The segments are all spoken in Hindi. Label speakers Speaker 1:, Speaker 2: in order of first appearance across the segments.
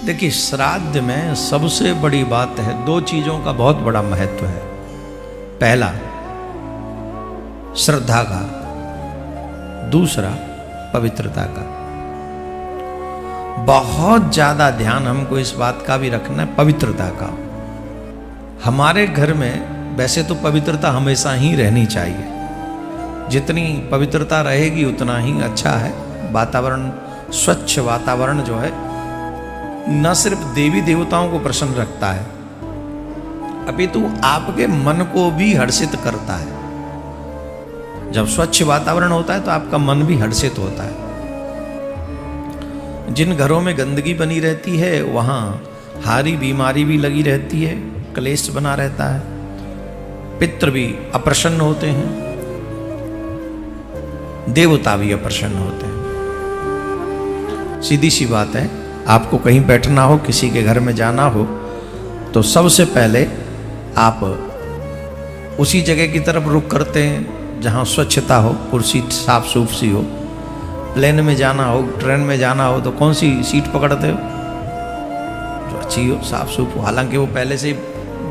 Speaker 1: देखिए, श्राद्ध में सबसे बड़ी बात है, दो चीजों का बहुत बड़ा महत्व है। पहला श्रद्धा का, दूसरा पवित्रता का। बहुत ज्यादा ध्यान हमको इस बात का भी रखना है, पवित्रता का। हमारे घर में वैसे तो पवित्रता हमेशा ही रहनी चाहिए, जितनी पवित्रता रहेगी उतना ही अच्छा है। वातावरण, स्वच्छ वातावरण जो है न सिर्फ देवी देवताओं को प्रसन्न रखता है, अपितु आपके मन को भी हर्षित करता है। जब स्वच्छ वातावरण होता है तो आपका मन भी हर्षित होता है। जिन घरों में गंदगी बनी रहती है वहां हारी बीमारी भी लगी रहती है, क्लेश बना रहता है, पितृ भी अप्रसन्न होते हैं, देवता भी अप्रसन्न होते हैं। सीधी सी बात है, आपको कहीं बैठना हो, किसी के घर में जाना हो, तो सबसे पहले आप उसी जगह की तरफ रुख करते हैं जहाँ स्वच्छता हो, कुर्सी साफ सूफ सी हो। प्लेन में जाना हो, ट्रेन में जाना हो, तो कौन सी सीट पकड़ते हो? जो अच्छी हो, साफ सूफ हो। हालांकि वो पहले से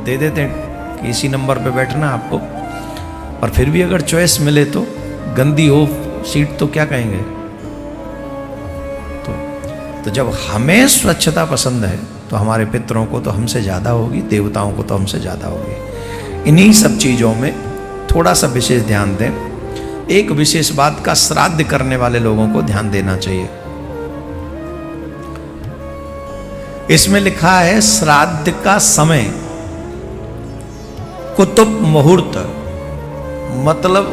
Speaker 1: दे देते हैं कि इसी नंबर पे बैठना आपको, पर फिर भी अगर चॉइस मिले तो गंदी हो सीट तो क्या कहेंगे? तो जब हमें स्वच्छता पसंद है तो हमारे पितरों को तो हमसे ज़्यादा होगी, देवताओं को तो हमसे ज़्यादा होगी। इन्हीं सब चीज़ों में थोड़ा सा विशेष ध्यान दें। एक विशेष बात का श्राद्ध करने वाले लोगों को ध्यान देना चाहिए। इसमें लिखा है श्राद्ध का समय कुतुब मुहूर्त, मतलब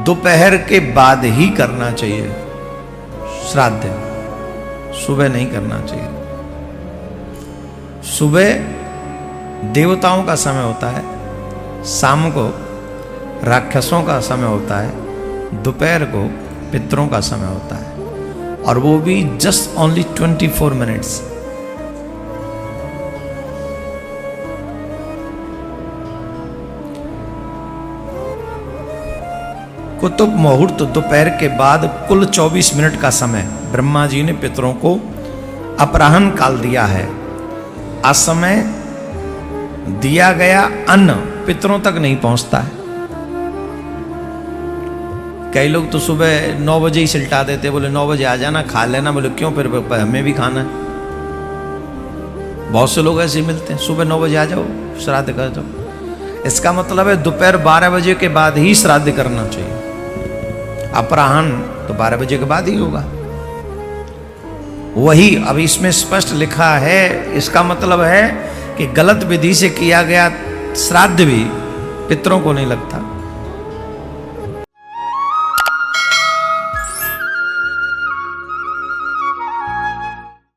Speaker 1: दोपहर के बाद ही करना चाहिए। श्राद्ध सुबह नहीं करना चाहिए। सुबह देवताओं का समय होता है, शाम को राक्षसों का समय होता है, दोपहर को पितरों का समय होता है, और वो भी जस्ट ओनली 24 मिनट्स। कुतुब मुहूर्त दोपहर के बाद कुल 24 मिनट का समय ब्रह्मा जी ने पितरों को अपराह्न काल दिया है। असमय दिया गया अन्न पितरों तक नहीं पहुंचता है। कई लोग तो सुबह 9 बजे ही सिलटा देते, बोले 9 बजे आ जाना, खा लेना। बोले क्यों? फिर हमें भी खाना है। बहुत से लोग ऐसे ही मिलते हैं, सुबह 9 बजे आ जाओ, श्राद्ध कर दो। इसका मतलब है दोपहर 12 बजे के बाद ही श्राद्ध करना चाहिए। अपराह्न तो 12 बजे के बाद ही होगा। वही अब इसमें स्पष्ट लिखा है। इसका मतलब है कि गलत विधि से किया गया श्राद्ध भी पितरों को नहीं लगता।